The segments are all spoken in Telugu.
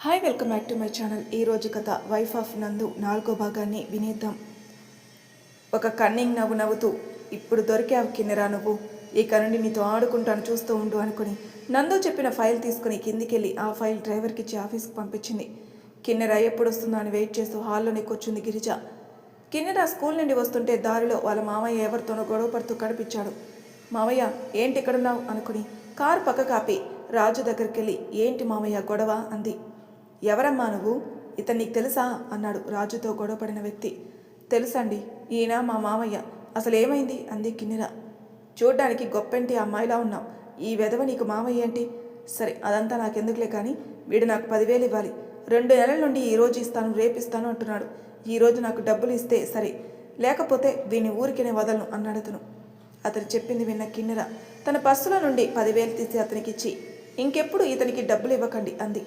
Hi, welcome back to my channel. ఈరోజు కథ వైఫ్ ఆఫ్ నందు 4వ భాగాన్ని వినేద్దాం. ఒక కన్నింగ్ నవ్వు నవ్వుతూ, ఇప్పుడు దొరికావు కిన్నెరా నువ్వు, ఇక నుండి నీతో ఆడుకుంటాను, చూస్తూ ఉండు అనుకుని నందు చెప్పిన ఫైల్ తీసుకుని కిందికెళ్ళి ఆ ఫైల్ డ్రైవర్కి ఇచ్చి ఆఫీస్కి పంపించింది. కిన్నెరా ఎప్పుడు వస్తుందో అని వెయిట్ చేస్తూ హాల్లోనే కూర్చుంది గిరిజ. కిన్నెరా స్కూల్ నుండి వస్తుంటే దారిలో వాళ్ళ మామయ్య ఎవరితోనో గొడవ పడుతూ కనిపించాడు. మామయ్య ఏంటి ఇక్కడున్నావు అనుకుని కారు పక్క కాపి రాజు దగ్గరికి వెళ్ళి, ఏంటి మామయ్య గొడవ అంది. ఎవరమ్మా నువ్వు, ఇతను నీకు తెలుసా అన్నాడు రాజుతో గొడవపడిన వ్యక్తి. తెలుసండి, ఈయన మా మామయ్య. అసలు ఏమైంది అంది కిన్నెర. చూడ్డానికి గొప్పెంటి అమ్మాయిలా ఉన్నావు, ఈ వెధవ నీకు మామయ్య ఏంటి? సరే అదంతా నాకెందుకులే, కానీ వీడు నాకు 10,000 ఇవ్వాలి. 2 నెలల నుండి ఈరోజు ఇస్తాను, రేపిస్తాను అంటున్నాడు. ఈరోజు నాకు డబ్బులు ఇస్తే సరే, లేకపోతే వీడిని ఊరికినే వదలను అన్నాడు అతను. అతను చెప్పింది విన్న కిన్నెర తన పర్సులో నుండి 10,000 తీసి అతనికిచ్చి, ఇంకెప్పుడు ఇతనికి డబ్బులు ఇవ్వకండి అంది.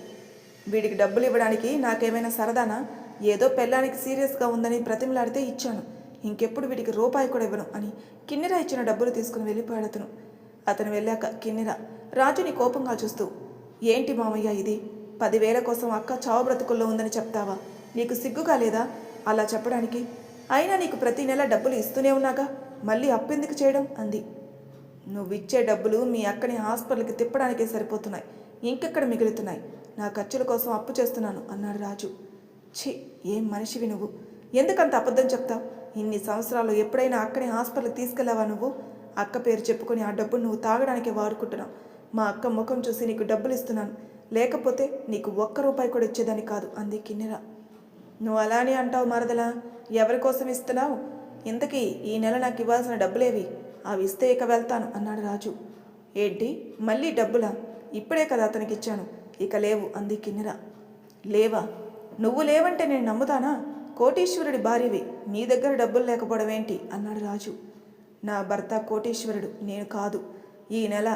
వీడికి డబ్బులు ఇవ్వడానికి నాకేమైనా సరదానా? ఏదో పెళ్ళానికి సీరియస్గా ఉందని ప్రతిమలాడితే ఇచ్చాను, ఇంకెప్పుడు వీడికి రూపాయి కూడా ఇవ్వను అని కిన్నెర ఇచ్చిన డబ్బులు తీసుకుని వెళ్ళిపోయాడు అతను. అతను వెళ్ళాక కిన్నెర రాజుని కోపంగా చూస్తూ, ఏంటి మామయ్య ఇది? 10,000 కోసం అక్క చావు బ్రతుకుల్లో ఉందని చెప్తావా? నీకు సిగ్గుగా లేదా అలా చెప్పడానికి? అయినా నీకు ప్రతి నెల డబ్బులు ఇస్తూనే ఉన్నాగా, మళ్ళీ అప్పెందుకు చేయడం అంది. నువ్విచ్చే డబ్బులు మీ అక్కని హాస్పిటల్కి తిప్పడానికే సరిపోతున్నాయి, ఇంకెక్కడ మిగులుతున్నాయి? నా ఖర్చుల కోసం అప్పు చేస్తున్నాను అన్నాడు రాజు. ఛీ, ఏం మనిషివి నువ్వు, ఎందుకంత అబద్ధం చెప్తావు? ఇన్ని సంవత్సరాలు ఎప్పుడైనా అక్కని హాస్పిటల్కి తీసుకెళ్ళావా నువ్వు? అక్క పేరు చెప్పుకొని ఆ డబ్బును నువ్వు తాగడానికే వాడుకుంటున్నావు. మా అక్క ముఖం చూసి నీకు డబ్బులు ఇస్తున్నాను, లేకపోతే నీకు ₹1 కూడా ఇచ్చేదాన్ని కాదు అంది కిన్నెర. నువ్వు అలానే అంటావు మరదలా, ఎవరి కోసం ఇస్తున్నావు? ఇంతకీ ఈ నెల నాకు ఇవ్వాల్సిన డబ్బులేవి? అవి ఇస్తే ఇక వెళ్తాను అన్నాడు రాజు. ఏంటి మళ్ళీ డబ్బులా? ఇప్పుడే కదా అతనికి ఇచ్చాను, ఇక లేవు అంది కిన్నెర. లేవా? నువ్వు లేవంటే నేను నమ్ముతానా? కోటీశ్వరుడి భార్యవి, నీ దగ్గర డబ్బులు లేకపోవడం ఏంటి అన్నాడు రాజు. నా భర్త కోటీశ్వరుడు, నేను కాదు. ఈ నెల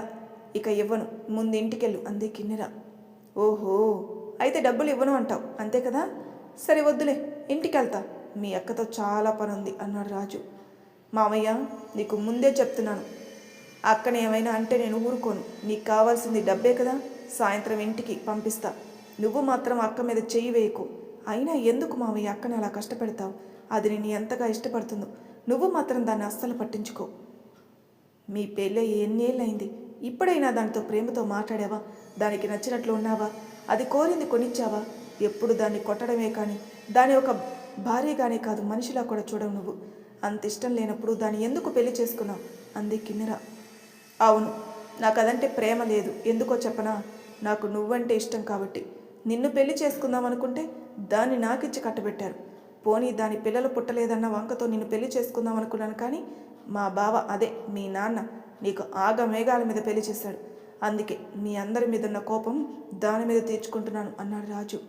ఇక ఇవ్వను, ముందు ఇంటికెళ్ళు అంది కిన్నెర. ఓహో, అయితే డబ్బులు ఇవ్వను అంటావు అంతే కదా? సరే వద్దులే, ఇంటికెళ్తా, మీ అక్కతో చాలా పని ఉంది అన్నాడు రాజు. మామయ్య, నీకు ముందే చెప్తున్నాను, అక్కని ఏమైనా అంటే నేను ఊరుకోను. నీకు కావాల్సింది డబ్బే కదా, సాయంత్రం ఇంటికి పంపిస్తా. నువ్వు మాత్రం అక్క మీద చెయ్యి వేయకు. అయినా ఎందుకు మామయ్య అక్కని అలా కష్టపెడతావు? అది నేను ఎంతగా ఇష్టపడుతుందో, నువ్వు మాత్రం దాన్ని అస్సలు పట్టించుకో. మీ పెళ్ళి ఎన్నేళ్ళైంది, ఇప్పుడైనా దానితో ప్రేమతో మాట్లాడావా? దానికి నచ్చినట్లు ఉన్నావా? అది కోరింది కొనిచ్చావా? ఎప్పుడు దాన్ని కొట్టడమే కానీ దాని ఒక భార్యగానే కాదు, మనిషిలా కూడా చూడవు నువ్వు. అంత ఇష్టం లేనప్పుడు దాన్ని ఎందుకు పెళ్లి చేసుకున్నావు అంది కిన్నెర. అవును, నాకు అదంటే ప్రేమ లేదు, ఎందుకో చెప్పనా? నాకు నువ్వంటే ఇష్టం కాబట్టి. నిన్ను పెళ్లి చేసుకుందాం అనుకుంటే దాన్ని నాకిచ్చి కట్టబెట్టారు. పోనీ దాని పిల్లలు పుట్టలేదన్న వంకతో నిన్ను పెళ్లి చేసుకుందాం అనుకున్నాను, కానీ మా బావ, అదే మీ నాన్న, నీకు ఆగమేఘాల మీద పెళ్లి చేశాడు. అందుకే మీ అందరి మీద ఉన్న కోపం దాని మీద తీర్చుకుంటున్నాను అన్నాడు రాజు.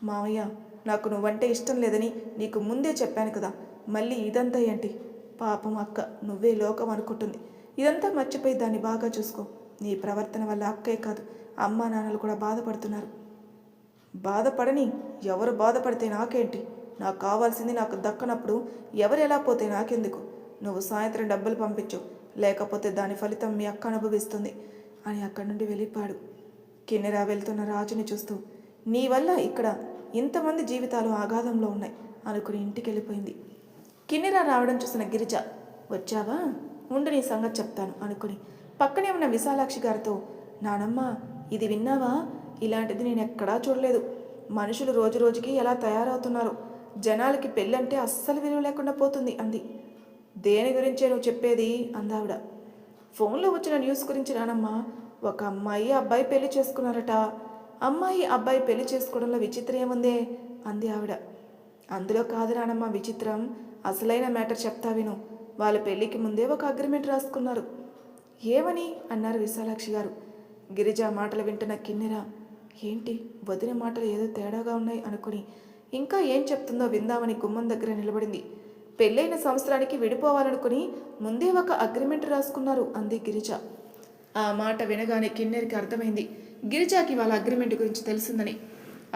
మామయ్య, నాకు నువ్వంటే ఇష్టం లేదని నీకు ముందే చెప్పాను కదా, మళ్ళీ ఇదంతా ఏంటి? పాపం అక్క, నువ్వే లోకం అనుకుంటుంది. ఇదంతా మర్చిపోయి దాన్ని బాగా చూసుకో. నీ ప్రవర్తన వల్ల అక్కే కాదు, అమ్మా నాన్నలు కూడా బాధపడుతున్నారు. బాధపడని, ఎవరు బాధపడితే నాకేంటి? నాకు కావాల్సింది నాకు దక్కనప్పుడు ఎవరు ఎలా పోతే నాకెందుకు? నువ్వు సాయంత్రం డబ్బులు పంపించు, లేకపోతే దాని ఫలితం మీ అక్క అనుభవిస్తుంది అని అక్కడి నుండి వెళ్ళిపోయాడు. కిన్నెర వెళ్తున్న రాజుని చూస్తూ, నీ వల్ల ఇక్కడ ఇంతమంది జీవితాలు ఆఘాతంలో ఉన్నాయి అనుకుని ఇంటికి వెళ్ళిపోయింది. కిన్నెర రావడం చూసిన గిరిజ, వచ్చావా, ఉండి నీ సంగతి చెప్తాను అనుకుని పక్కనే ఉన్న విశాలాక్షి గారితో, నానమ్మ ఇది విన్నావా? ఇలాంటిది నేను ఎక్కడా చూడలేదు. మనుషులు రోజు రోజుకి ఎలా తయారవుతున్నారు, జనాలకి పెళ్ళంటే అస్సలు విలువ లేకుండా పోతుంది అంది. దేని గురించే నువ్వు చెప్పేది అందావిడ. ఫోన్లో వచ్చిన న్యూస్ గురించి నానమ్మ. ఒక అమ్మాయి అబ్బాయి పెళ్లి చేసుకున్నారట. అమ్మాయి అబ్బాయి పెళ్లి చేసుకోవడంలో విచిత్రం ఏముందే అంది ఆవిడ. అందులో కాదు నానమ్మ విచిత్రం, అసలైన మ్యాటర్ చెప్తా విను. వాళ్ళ పెళ్ళికి ముందే ఒక అగ్రిమెంట్ రాసుకున్నారు. ఏమని అన్నారు విశాలాక్షి గారు. గిరిజ మాటలు వింటున్న కిన్నెర, ఏంటి వదిన మాటలు ఏదో తేడాగా ఉన్నాయి అనుకుని ఇంకా ఏం చెప్తుందో విందామని గుమ్మం దగ్గర నిలబడింది. పెళ్ళైన సంవత్సరానికి విడిపోవాలనుకుని ముందే ఒక అగ్రిమెంట్ రాసుకున్నారు అంది గిరిజ. ఆ మాట వినగానే కిన్నెరికి అర్థమైంది, గిరిజాకి వాళ్ళ అగ్రిమెంట్ గురించి తెలిసిందని.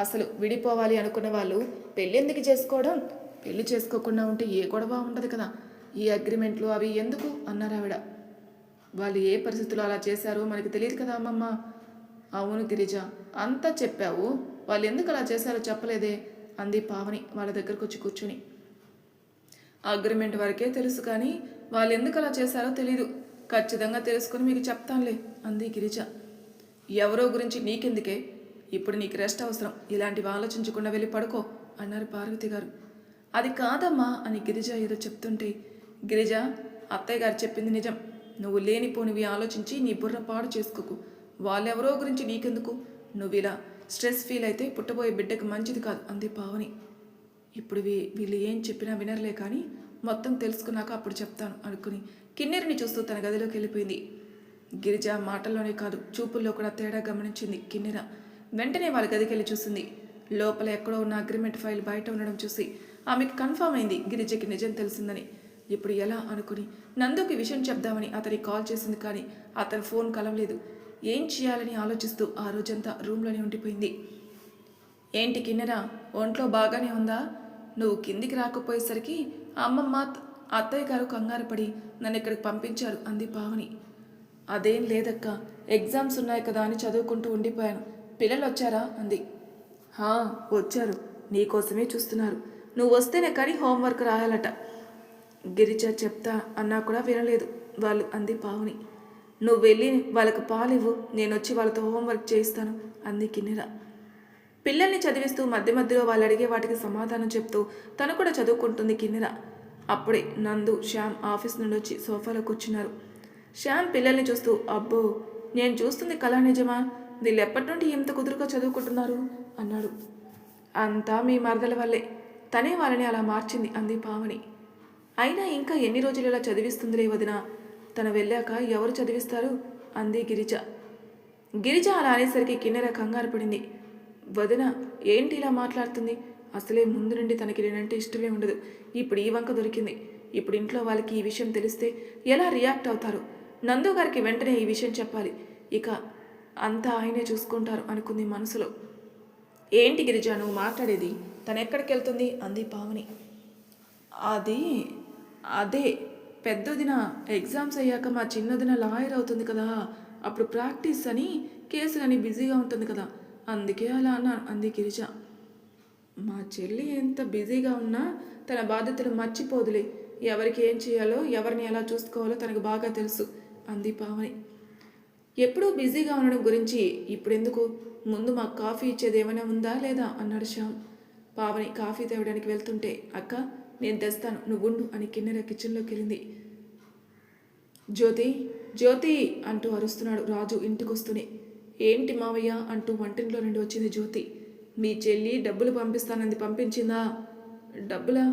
అసలు విడిపోవాలి అనుకున్న వాళ్ళు పెళ్ళెందుకు చేసుకోవడం? పెళ్లి చేసుకోకుండా ఉంటే ఏ గొడవ ఉండదు కదా, ఈ అగ్రిమెంట్లు అవి ఎందుకు అన్నారు ఆవిడ. వాళ్ళు ఏ పరిస్థితుల్లో అలా చేశారో మనకి తెలియదు కదా అమ్మమ్మ. అవును గిరిజ, అంతా చెప్పావు, వాళ్ళు ఎందుకు అలా చేశారో చెప్పలేదే అంది పావని వాళ్ళ దగ్గరకు వచ్చి కూర్చుని. అగ్రిమెంట్ వరకే తెలుసు కానీ వాళ్ళు ఎందుకు అలా చేశారో తెలీదు. ఖచ్చితంగా తెలుసుకుని మీకు చెప్తానులే అంది గిరిజ. ఎవరో గురించి నీకెందుకే, ఇప్పుడు నీకు రెస్ట్ అవసరం, ఇలాంటివి ఆలోచించకుండా వెళ్ళి పడుకో అన్నారు పార్వతి గారు. అది కాదమ్మా అని గిరిజ ఏదో చెప్తుంటే, గిరిజ అత్తయ్య గారు చెప్పింది నిజం, నువ్వు లేనిపోనివి ఆలోచించి నీ బుర్ర పాడు చేసుకోకు. వాళ్ళెవరో గురించి నీకెందుకు, నువ్వు ఇలా స్ట్రెస్ ఫీల్ అయితే పుట్టబోయే బిడ్డకు మంచిది కాదు అంది పావని. ఇప్పుడు వీళ్ళు ఏం చెప్పినా వినర్లే కానీ మొత్తం తెలుసుకున్నాక అప్పుడు చెప్తాను అనుకుని కిన్నెరిని చూస్తూ తన గదిలోకి వెళ్ళిపోయింది. గిరిజ మాటల్లోనే కాదు చూపుల్లో కూడా తేడా గమనించింది కిన్నెర. వెంటనే వాళ్ళ గదికి వెళ్ళి చూసింది. లోపల ఎక్కడో ఉన్న అగ్రిమెంట్ ఫైల్ బయట ఉండడం చూసి ఆమెకు కన్ఫర్మ్ అయింది గిరిజకి నిజం తెలిసిందని. ఇప్పుడు ఎలా అనుకుని నందుకి విషయం చెప్దామని అతనికి కాల్ చేసింది కానీ అతని ఫోన్ కలవలేదు. ఏం చేయాలని ఆలోచిస్తూ ఆ రోజంతా రూమ్లోనే ఉండిపోయింది. ఏంటి కిన్నెర, ఒంట్లో బాగానే ఉందా? నువ్వు కిందికి రాకపోయేసరికి అమ్మమ్మ అత్తయ్య గారు కంగారు పడి నన్ను ఇక్కడికి పంపించారు అంది పావని. అదేం లేదక్క, ఎగ్జామ్స్ ఉన్నాయి కదా అని చదువుకుంటూ ఉండిపోయాను. పిల్లలు వచ్చారా అంది. వచ్చారు, నీకోసమే చూస్తున్నారు. నువ్వు వస్తేనే కానీ హోంవర్క్ రాయాలట. గిరిజ చెప్తా అన్నా కూడా వినలేదు వాళ్ళు అంది పావని. నువ్వు వెళ్ళి వాళ్ళకు పాలివ్వు, నేను వచ్చి వాళ్ళతో హోంవర్క్ చేయిస్తాను అంది కిన్నెర. పిల్లల్ని చదివిస్తూ మధ్య మధ్యలో వాళ్ళు అడిగే వాటికి సమాధానం చెప్తూ తను కూడా చదువుకుంటుంది కిన్నెర. అప్పుడే నందు శ్యామ్ ఆఫీస్ నుండి వచ్చి సోఫాలో కూర్చున్నారు. శ్యామ్ పిల్లల్ని చూస్తూ, అబ్బో నేను చూస్తుంది కళా నిజమా? వీళ్ళు ఎప్పటి నుండి ఎంత కుదురుగా చదువుకుంటున్నారు అన్నాడు. అంతా మీ మరదల వల్లే, తనే వాళ్ళని అలా మార్చింది అంది పావని. అయినా ఇంకా ఎన్ని రోజులు ఇలా చదివిస్తుందిలే వదిన, తను వెళ్ళాక ఎవరు చదివిస్తారు అంది గిరిజ. గిరిజ అలా అనేసరికి కిన్నెర కంగారు పడింది. వదిన ఏంటి ఇలా మాట్లాడుతుంది? అసలే ముందు నుండి తనకి నేనంటే ఇష్టమే ఉండదు. ఇప్పుడు ఈ వంక దొరికింది. ఇప్పుడు ఇంట్లో వాళ్ళకి ఈ విషయం తెలిస్తే ఎలా రియాక్ట్ అవుతారు? నందు గారికి వెంటనే ఈ విషయం చెప్పాలి, ఇక అంతా ఆయనే చూసుకుంటారు అనుకుంది మనసులో. ఏంటి గిరిజ నువ్వు మాట్లాడేది? తను ఎక్కడికి వెళ్తుంది అంది పావని. అదే పెద్దదిన ఎగ్జామ్స్ అయ్యాక మా చిన్నదిన లాయర్ అవుతుంది కదా, అప్పుడు ప్రాక్టీస్ అని కేసులని బిజీగా ఉంటుంది కదా, అందుకే అలా అన్నాను అంది గిరిజ. మా చెల్లి ఎంత బిజీగా ఉన్నా తన బాధ్యతలు మర్చిపోదులే, ఎవరికి ఏం చేయాలో ఎవరిని ఎలా చూసుకోవాలో తనకు బాగా తెలుసు అంది పావని. ఎప్పుడూ బిజీగా ఉండడం గురించి ఇప్పుడెందుకు, ముందు మాకు కాఫీ ఇచ్చేది ఏమైనా ఉందా లేదా అన్నాడు శ్యామ్. పావని కాఫీ తేవడానికి వెళ్తుంటే, అక్క నేను తెస్తాను నువ్వుండు అని కిన్నెర కిచెన్లోకి వెళ్ళింది. జ్యోతి జ్యోతి అంటూ అరుస్తున్నాడు రాజు ఇంటికొస్తూనే. ఏంటి మావయ్య అంటూ వంటింట్లో నుండి వచ్చింది జ్యోతి. మీ చెల్లి డబ్బులు పంపిస్తానంది, పంపించిందా? డబ్బులా?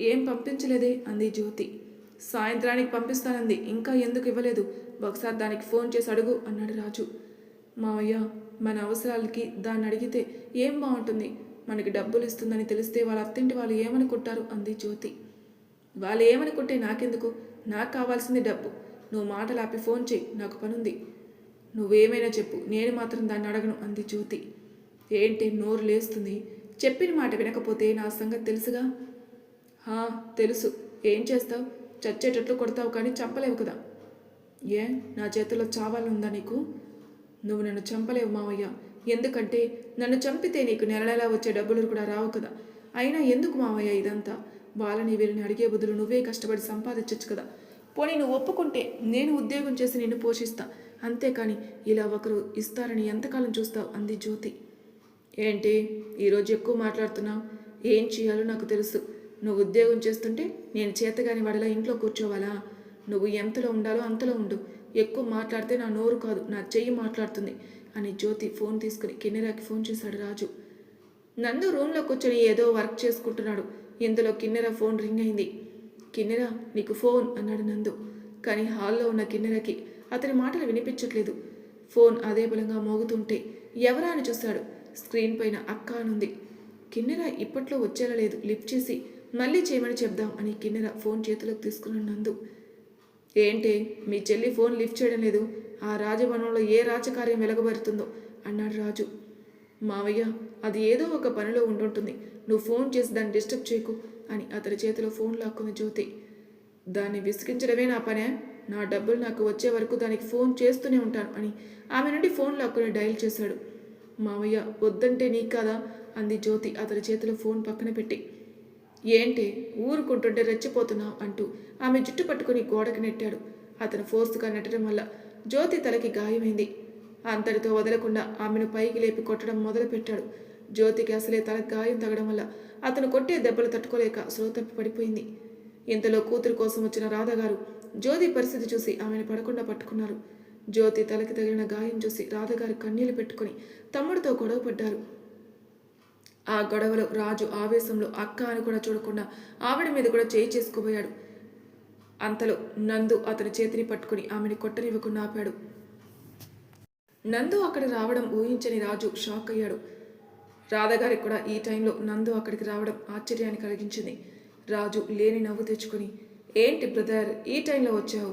ఏం పంపించలేదే అంది జ్యోతి. సాయంత్రానికి పంపిస్తానంది, ఇంకా ఎందుకు ఇవ్వలేదు? ఒకసారి దానికి ఫోన్ చేసి అడుగు అన్నాడు రాజు. మావయ్య మన అవసరాలకి దాన్ని అడిగితే ఏం బాగుంటుంది? మనకి డబ్బులు ఇస్తుందని తెలిస్తే వాళ్ళ అత్తింటి వాళ్ళు ఏమనుకుంటారు అంది జ్యోతి. వాళ్ళు ఏమనుకుంటే నాకెందుకు, నాకు కావాల్సింది డబ్బు. నువ్వు మాటలు ఆపి ఫోన్ చేయి, నాకు పనుంది. నువ్వేమైనా చెప్పు, నేను మాత్రం దాన్ని అడగను అంది జ్యోతి. ఏంటి నోరు లేస్తుంది? చెప్పిన మాట వినకపోతే నా సంగతి తెలుసుగా. తెలుసు, ఏం చేస్తావు? చచ్చేటట్లు కొడతావు కానీ చంపలేవు కదా. ఏ నా చేతిలో చావాలనుందా నీకు? నువ్వు నన్ను చంపలేవు మావయ్య, ఎందుకంటే నన్ను చంపితే నీకు నెల నెలా వచ్చే డబ్బులు కూడా రావు కదా. అయినా ఎందుకు మావయ్య ఇదంతా? వాళ్ళని వీళ్ళని అడిగే బదులు నువ్వే కష్టపడి సంపాదించచ్చు కదా. పోనీ నువ్వు ఒప్పుకుంటే నేను ఉద్యోగం చేసి నిన్ను పోషిస్తా, అంతేకాని ఇలా ఒకరు ఇస్తారని ఎంతకాలం చూస్తావు అంది జ్యోతి. ఏంటి ఈరోజు ఎక్కువ మాట్లాడుతున్నావు? ఏం చేయాలో నాకు తెలుసు. నువ్వు ఉద్యోగం చేస్తుంటే నేను చేతగాని వాడిలా ఇంట్లో కూర్చోవాలా? నువ్వు ఎంతలో ఉండాలో అంతలో ఉండు. ఎక్కువ మాట్లాడితే నా నోరు కాదు నా చెయ్యి మాట్లాడుతుంది అని జ్యోతి ఫోన్ తీసుకుని కిన్నెరాకి ఫోన్ చేశాడు రాజు. నందు రూమ్లో కూర్చొని ఏదో వర్క్ చేసుకుంటున్నాడు. ఇందులో కిన్నెర ఫోన్ రింగ్ అయింది. కిన్నెర నీకు ఫోన్ అన్నాడు నందు. కానీ హాల్లో ఉన్న కిన్నెరకి అతని మాటలు వినిపించట్లేదు. ఫోన్ అదే బలంగా మోగుతుంటే ఎవరా అని చూశాడు. స్క్రీన్ పైన అక్క అనుంది. కిన్నెర ఇప్పట్లో వచ్చేలా లేదు. లిఫ్ట్ చేసి మళ్ళీ చేయమని చెప్దాం అని కిన్నెర ఫోన్ చేతిలోకి తీసుకున్నాడు నందు. ఏంటి మీ చెల్లి ఫోన్ లిఫ్ట్ చేయడం లేదు? ఆ రాజభవనంలో ఏ రాజకార్యం వెలగబడుతుందో అన్నాడు రాజు. మావయ్య అది ఏదో ఒక పనిలో ఉండుంటుంది, నువ్వు ఫోన్ చేసి దాన్ని డిస్టర్బ్ చేయకు అని అతని చేతిలో ఫోన్ లాక్కుంది జ్యోతి. దాన్ని విసిగించడమే నా పనే, నా డబ్బులు నాకు వచ్చే వరకు దానికి ఫోన్ చేస్తూనే ఉంటాను అని ఆమె నుండి ఫోన్ లాక్కుని డయల్ చేశాడు. మావయ్య వద్దంటే నీకు కాదా అంది జ్యోతి అతని చేతిలో ఫోన్ పక్కన పెట్టి. ఏంటి ఊరుకుంటుంటే రెచ్చిపోతున్నావు అంటూ ఆమె జుట్టు పట్టుకుని గోడకి నెట్టాడు. అతను ఫోర్స్గా నెట్టడం వల్ల జ్యోతి తలకి గాయమైంది. అంతటితో వదలకుండా ఆమెను పైకి లేపి కొట్టడం మొదలుపెట్టాడు. జ్యోతికి అసలే తలకు గాయం తగ్గడం వల్ల అతను కొట్టే దెబ్బలు తట్టుకోలేక స్లో తప్పి పడిపోయింది. ఇంతలో కూతురు కోసం వచ్చిన రాధగారు జ్యోతి పరిస్థితి చూసి ఆమెను పడకుండా పట్టుకున్నారు. జ్యోతి తలకి తగిలిన గాయం చూసి రాధగారు కన్నీళ్లు పెట్టుకుని తమ్ముడితో గొడవ పడ్డారు. ఆ గొడవలో రాజు ఆవేశంలో అక్క అని కూడా చూడకుండా ఆవిడ మీద కూడా చేయి చేసుకోబోయాడు. అంతలో నందు అతని చేతిని పట్టుకుని ఆమెని కొట్టనివ్వకుండా ఆపాడు. నందు అక్కడికి రావడం ఊహించని రాజు షాక్ అయ్యాడు. రాధగారికి కూడా ఈ టైంలో నందు అక్కడికి రావడం ఆశ్చర్యాన్ని కలిగించింది. రాజు లేని నవ్వు తెచ్చుకుని, ఏంటి బ్రదర్ ఈ టైంలో వచ్చావు?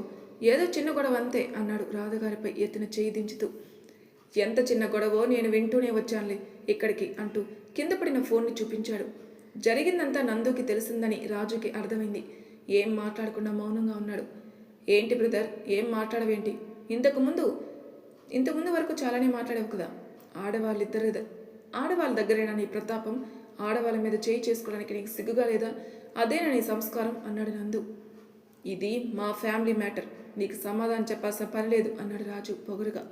ఏదో చిన్న గొడవ అంతే అన్నాడు రాధగారిపై ఎత్తిన చేయి దించుతూ. ఎంత చిన్న గొడవో నేను వింటూనే వచ్చానులే ఇక్కడికి అంటూ కింద పడిన ఫోన్ని చూపించాడు. జరిగిందంతా నందుకి తెలిసిందని రాజుకి అర్థమైంది. ఏం మాట్లాడకుండా మౌనంగా ఉన్నాడు. ఏంటి బ్రదర్ ఏం మాట్లాడవేంటి? ఇంతకుముందు వరకు చాలానే మాట్లాడావు కదా. ఆడవాళ్ళ దగ్గరేనా నీ ప్రతాపం? ఆడవాళ్ళ మీద చేయి చేసుకోవడానికి నీకు సిగ్గుగా లేదా? అదేనా నీ సంస్కారం అన్నాడు నందు. ఇది మా ఫ్యామిలీ మ్యాటర్, నీకు సమాధానం చెప్పాల్సిన పని లేదు అన్నాడు రాజు పొగరుగా.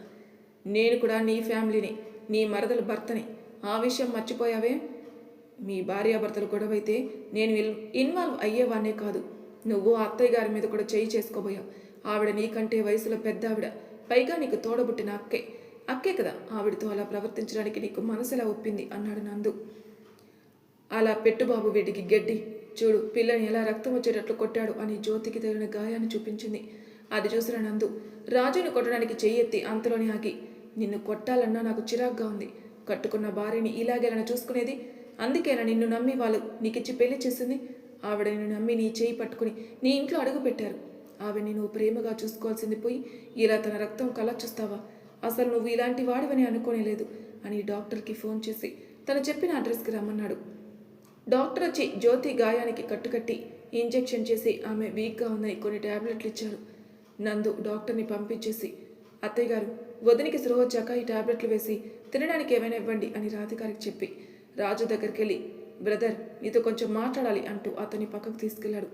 నేను కూడా నీ ఫ్యామిలీని, నీ మరదల భర్తని. ఆ విషయం మర్చిపోయావే? మీ భార్యాభర్తలు గొడవైతే నేను ఇన్వాల్వ్ అయ్యేవాన్నే కాదు. నువ్వు అత్తయ్య గారి మీద కూడా చేయి చేసుకోబోయావు. ఆవిడ నీకంటే వయసులో పెద్ద ఆవిడ, పైగా నీకు తోడబుట్టిన అక్కే కదా. ఆవిడతో అలా ప్రవర్తించడానికి నీకు మనసులా ఒప్పింది అన్నాడు నందు. అలా పెట్టుబాబు వీటికి గడ్డి. చూడు పిల్లని ఎలా రక్తం వచ్చేటట్లు కొట్టాడు అని జ్యోతికి తగిలిన గాయాన్ని చూపించింది. అది చూసిన నందు రాజుని కొట్టడానికి చెయ్యెత్తి అంతలోనే ఆగి, నిన్ను కొట్టాలన్నా నాకు చిరాగ్గా ఉంది. కట్టుకున్న భార్యని ఇలాగేలా చూసుకునేది? అందుకేనా నిన్ను నమ్మి వాళ్ళు నీకిచ్చి పెళ్లి చేసింది? ఆవిడ నిన్ను నమ్మి నీ చేయి పట్టుకుని నీ ఇంట్లో అడుగు పెట్టారు. ఆవిడని నువ్వు ప్రేమగా చూసుకోవాల్సింది పోయి ఇలా తన రక్తం కలర్చుస్తావా? అసలు నువ్వు ఇలాంటి వాడివని అనుకోనేలేదు అని డాక్టర్కి ఫోన్ చేసి తను చెప్పిన అడ్రస్కి రమ్మన్నాడు. డాక్టర్ వచ్చి జ్యోతి గాయానికి కట్టుకట్టి ఇంజెక్షన్ చేసి ఆమె వీక్గా ఉందని కొన్ని ట్యాబ్లెట్లు ఇచ్చారు. నందు డాక్టర్ని పంపించేసి, అత్తయ్య గారు వదినికి స్పృహ వచ్చాక ఈ ట్యాబ్లెట్లు వేసి తినడానికి ఏమైనా ఇవ్వండి అని రాధికారికి చెప్పి రాజు దగ్గరికి వెళ్ళి, బ్రదర్ నీతో కొంచెం మాట్లాడాలి అంటూ అతన్ని పక్కకు తీసుకెళ్లాడు.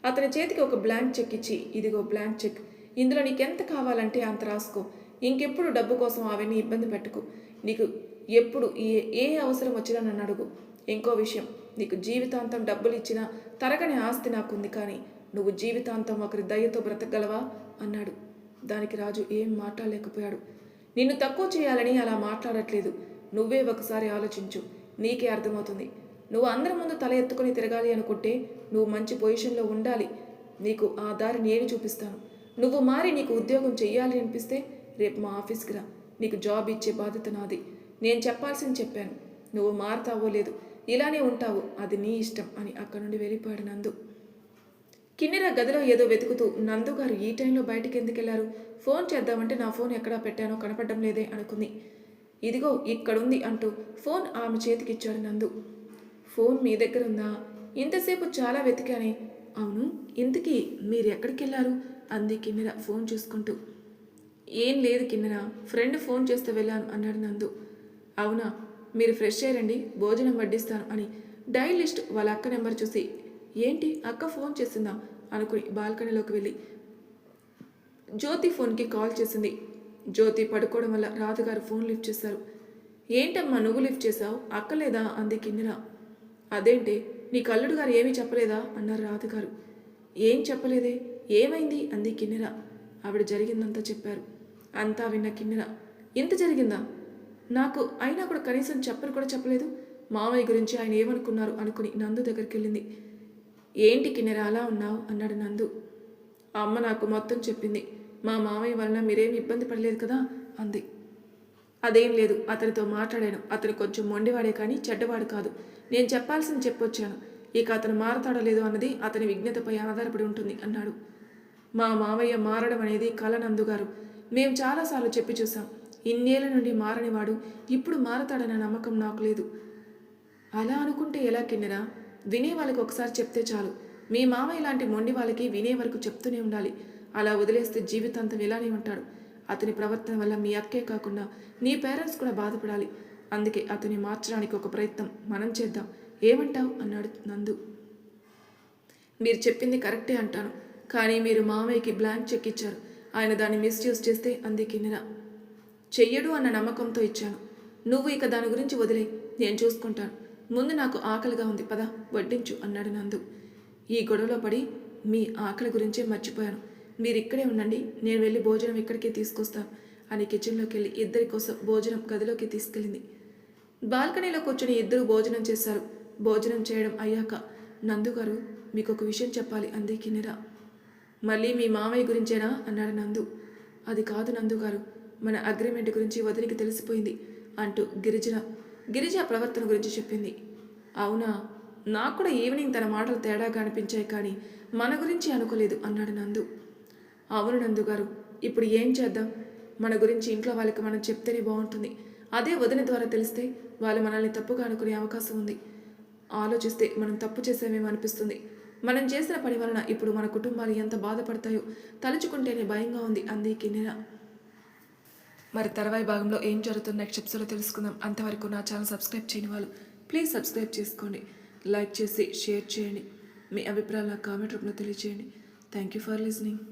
అతని చేతికి ఒక బ్లాంక్ చెక్ ఇచ్చి, ఇదిగో బ్లాంక్ చెక్, ఇందులో నీకెంత కావాలంటే అంత రాసుకో. ఇంకెప్పుడు డబ్బు కోసం అవన్నీ ఇబ్బంది పెట్టుకు. నీకు ఎప్పుడు ఏ అవసరం వచ్చినా నన్ను అడుగు. ఇంకో విషయం, నీకు జీవితాంతం డబ్బులు ఇచ్చినా తరగని ఆస్తి నాకుంది, కానీ నువ్వు జీవితాంతం ఒకరి దయతో బ్రతకగలవా అన్నాడు. దానికి రాజు ఏం మాట్లాడలేకపోయాడు. నిన్ను తక్కువ చేయాలని అలా మాట్లాడట్లేదు. నువ్వే ఒకసారి ఆలోచించు, నీకే అర్థమవుతుంది. నువ్వు అందరి ముందు తల ఎత్తుకొని తిరగాలి అనుకుంటే నువ్వు మంచి పొజిషన్లో ఉండాలి. నీకు ఆ దారి నేను చూపిస్తాను. నువ్వు మారి నీకు ఉద్యోగం చెయ్యాలి అనిపిస్తే రేపు మా ఆఫీస్కి రా. నీకు జాబ్ ఇచ్చే బాధ్యత నాది. నేను చెప్పాల్సింది చెప్పాను. నువ్వు మారుతావో లేదు, ఇలానే ఉంటావు, అది నీ ఇష్టం అని అక్కడి నుండి వెళ్ళిపోయాడు నందు. కిన్నెర గదిలో ఏదో వెతుకుతూ, నందు గారు ఈ టైంలో బయటికి ఎందుకు వెళ్ళారు? ఫోన్ చేద్దామంటే నా ఫోన్ ఎక్కడా పెట్టానో కనపడడం లేదే అనుకుంది. ఇదిగో ఇక్కడుంది అంటూ ఫోన్ ఆమె చేతికిచ్చాడు నందు. ఫోన్ మీ దగ్గర ఉందా? ఇంతసేపు చాలా వెతికానే. అవును, ఇంతకీ మీరు ఎక్కడికి వెళ్ళారు అంది కిన్నెర ఫోన్ చూసుకుంటూ. ఏం లేదు కిన్నెర, ఫ్రెండ్ ఫోన్ చేస్తే వెళ్ళాను అన్నాడు నందు. అవునా, మీరు ఫ్రెష్ అయ్యారండి, భోజనం వడ్డిస్తాను అని డైల్ లిస్ట్ వాళ్ళ అక్క నెంబర్ చూసి, ఏంటి అక్క ఫోన్ చేసిందా అనుకుని బాల్కనీలోకి వెళ్ళి జ్యోతి ఫోన్కి కాల్ చేసింది. జ్యోతి పడుకోవడం వల్ల రాధగారు ఫోన్ లిఫ్ట్ చేశారు. ఏంటమ్మా నువ్వు లిఫ్ట్ చేశావు, అక్క లేదా అంది కిన్నెర. అదేంటి నీ కల్లుడు గారు ఏమీ చెప్పలేదా అన్నారు రాధగారు. ఏం చెప్పలేదే, ఏమైంది అంది కిన్నెర. ఆవిడ జరిగిందంతా చెప్పారు. అంతా విన్న కిన్నెర, ఇంత జరిగిందా? నాకు అయినా కూడా కనీసం చెప్పని కూడా చెప్పలేదు. మామయ్య గురించి ఆయన ఏమనుకున్నారు అనుకుని నందు దగ్గరికి వెళ్ళింది. ఏంటి కిన్నెర అలా ఉన్నావు అన్నాడు నందు. అమ్మ నాకు మొత్తం చెప్పింది. మా మామయ్య వలన మీరేమి ఇబ్బంది పడలేదు కదా అంది. అదేం లేదు, అతనితో మాట్లాడాను. అతను కొంచెం మొండివాడే కానీ చెడ్డవాడు కాదు. నేను చెప్పాల్సింది చెప్పొచ్చాను. ఇక అతను మారతాడో లేదో అన్నది అతని విజ్ఞతపై ఆధారపడి ఉంటుంది అన్నాడు. మా మామయ్య మారడం అనేది కల నందు గారు. మేము చాలాసార్లు చెప్పి చూసాం. ఇన్నేళ్ల నుండి మారనివాడు ఇప్పుడు మారతాడన్న నమ్మకం నాకు లేదు. అలా అనుకుంటే ఎలా కిన్నెరా? వినే వాళ్ళకి ఒకసారి చెప్తే చాలు. మీ మామయ్య లాంటి మొండి వాళ్ళకి వినే వరకు చెప్తూనే ఉండాలి. అలా వదిలేస్తే జీవితాంతం ఇలానే ఉంటాడు. అతని ప్రవర్తన వల్ల మీ అక్కే కాకుండా నీ పేరెంట్స్ కూడా బాధపడాలి. అందుకే అతన్ని మార్చడానికి ఒక ప్రయత్నం మనం చేద్దాం. ఏమంటావు అన్నాడు నందు. మీరు చెప్పింది కరెక్టే అంటాను, కానీ మీరు మామయ్యకి బ్లాంక్ చెక్ ఇచ్చారు. ఆయన దాన్ని మిస్యూజ్ చేస్తే అంది కిన్నెర. చెయ్యడు అన్న నమ్మకంతో ఇచ్చాను. నువ్వు ఇక దాని గురించి వదిలే, నేను చూసుకుంటాను. ముందు నాకు ఆకలిగా ఉంది, పద వడ్డించు అన్నాడు నందు. ఈ గొడవలో పడి మీ ఆకలి గురించే మర్చిపోయాను. మీరు ఇక్కడే ఉండండి, నేను వెళ్ళి భోజనం ఇక్కడికే తీసుకొస్తాను అని కిచెన్లోకి వెళ్ళి ఇద్దరి కోసం భోజనం గదిలోకి తీసుకెళ్ళింది. బాల్కనీలో కూర్చొని ఇద్దరు భోజనం చేశారు. భోజనం చేయడం అయ్యాక, నందుగారు మీకు ఒక విషయం చెప్పాలి అంది కిన్నెర. మళ్ళీ మీ మామయ్య గురించేనా అన్నాడు నందు. అది కాదు నందుగారు, మన అగ్రిమెంట్ గురించి వదిలికి తెలిసిపోయింది అంటూ గిరిజ ప్రవర్తన గురించి చెప్పింది. అవునా, నాకు కూడా ఈవినింగ్ తన మాటలు తేడాగా అనిపించాయి, కానీ మన గురించి అనుకోలేదు అన్నాడు నందు. అవును నందుగారు, ఇప్పుడు ఏం చేద్దాం? మన గురించి ఇంట్లో వాళ్ళకి మనం చెప్తేనే బాగుంటుంది. అదే వదిన ద్వారా తెలిస్తే వాళ్ళు మనల్ని తప్పుగా అనుకునే అవకాశం ఉంది. ఆలోచిస్తే మనం తప్పు చేసామేమో అనిపిస్తుంది. మనం చేసిన పని వలన ఇప్పుడు మన కుటుంబాలు ఎంత బాధపడతాయో తలుచుకుంటేనే భయంగా ఉంది అంది కిన్నెర. మరి తర్వాయి భాగంలో ఏం జరుగుతుంది నెక్స్ట్ ఎపిసోడ్లో తెలుసుకుందాం. అంతవరకు నా ఛానల్ సబ్స్క్రైబ్ చేయని వాళ్ళు ప్లీజ్ సబ్స్క్రైబ్ చేసుకోండి, లైక్ చేసి షేర్ చేయండి, మీ అభిప్రాయాలు నాకు కామెంట్ రూపంలో తెలియజేయండి. Thank you for listening.